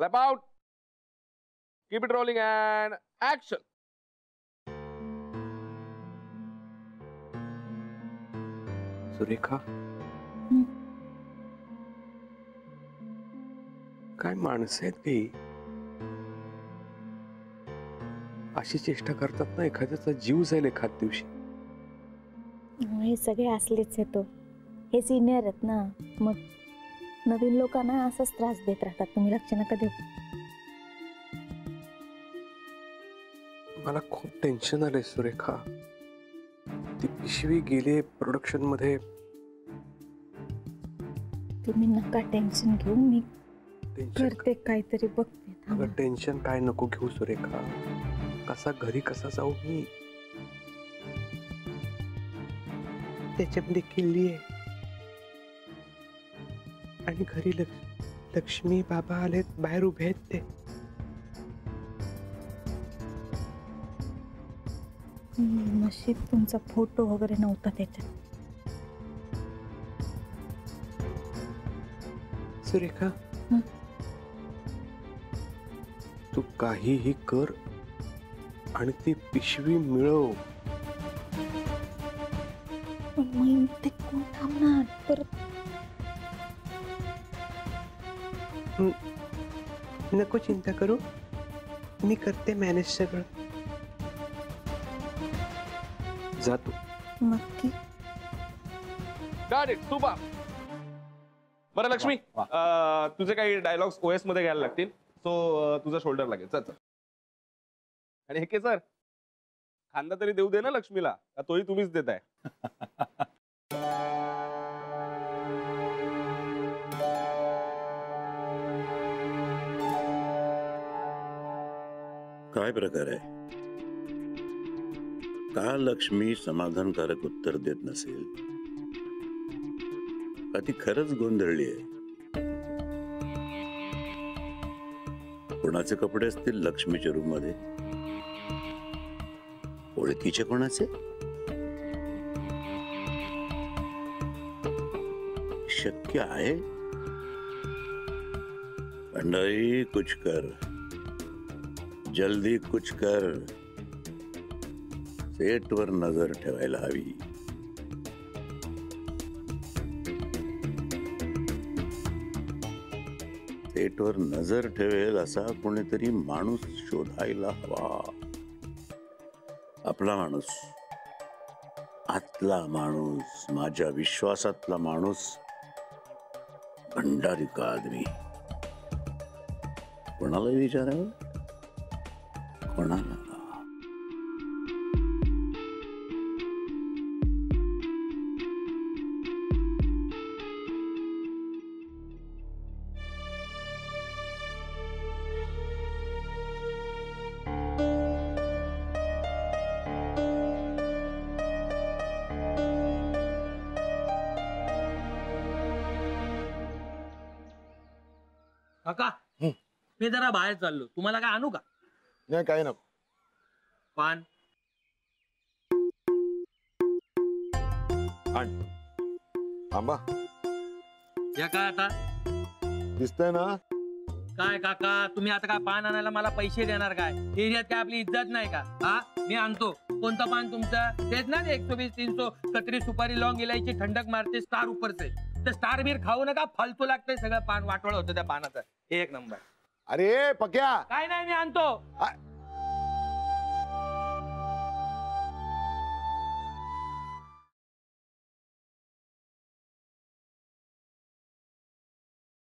Clap out. Keep it rolling and action. Surekha, काय माणसं आहेत काही अशी चेष्टा करतात ना, एखाद्याचा जीव जाईल एखाद दिवशी. हे सगळे असलेच येतो, हे सिनियर आहेत ना, मग नवीन लोकांना असाच त्रास देत राहतात. तुम्ही लक्ष नका देऊ. मला खूप टेन्शन आलंय सुरेखा. ती पिशवी गेली प्रोडक्शन मध्ये. तुम्ही नका टेन्शन घेऊ, मी करते काहीतरी बघते. टेन्शन काय नको घेऊ सुरेखा. कसा घरी कसा जाऊ मी, त्याच्यामध्ये किल्ली आहे. आणि घरी लक्ष्मी बाबा आलेत, बाहेर उभे आहेत ते. नशीब तुमचा फोटो वगैरे नव्हता त्याच्यात. सुरेखा, तू काहीही कर आणि ती पिशवी मिळव. ते कोण थांबणार परत? नको चिंता करू, मी करते मॅनेज सगळं. जातो नक्की. Got it. सुपर. बरं लक्ष्मी, तुझे काही डायलॉग्स ओएस मध्ये घ्यायला लागतील, सो तुझा शोल्डर लागेल. चल. आणि हे सर, खांदा तरी देऊ दे ना लक्ष्मीला, तोही तुम्हीच देताय. काय प्रकार आहे? का लक्ष्मी समाधानकारक उत्तर देत नसेल? का ती खरंच गोंधळली आहे? कोणाचे कपडे असतील लक्ष्मीच्या रूम मध्ये? ओळखीचे कोणाचे? शक्य आहे? भंडारी, कुछ कर, जल्दी कुछ कर. सेटवर नजर ठेवायला हवी. सेटवर नजर ठेवेल असा कोणीतरी माणूस शोधायला हवा. आपला माणूस, आतला माणूस, माझ्या विश्वासातला माणूस. भंडारी का आदमी. कोणाला विचारावं? कोणाला? काका, मी जरा बाहेर चाललो. तुम्हाला काय आणू का? नाही, काही नको. पान आण. थांबा. या काय आता? दिसतंय ना? काय काका, तुम्ही आता काय पान आणायला मला पैसे देणार काय? एरियात काय आपली इज्जत नाही का? हा, मी आणतो. कोणतं पान तुमचं? तेच ना, 120, 300 कतरी, सुपारी, लॉंग, इलायची, ठंडक मारते, स्टार उपरचे. ते स्टार बीर खाऊ नका, फालतू लागतंय सगळं. पान वाटोळ होतं त्या पानाचं. एक नंबर. अरे पक्या, काय नाही, मी आणतो.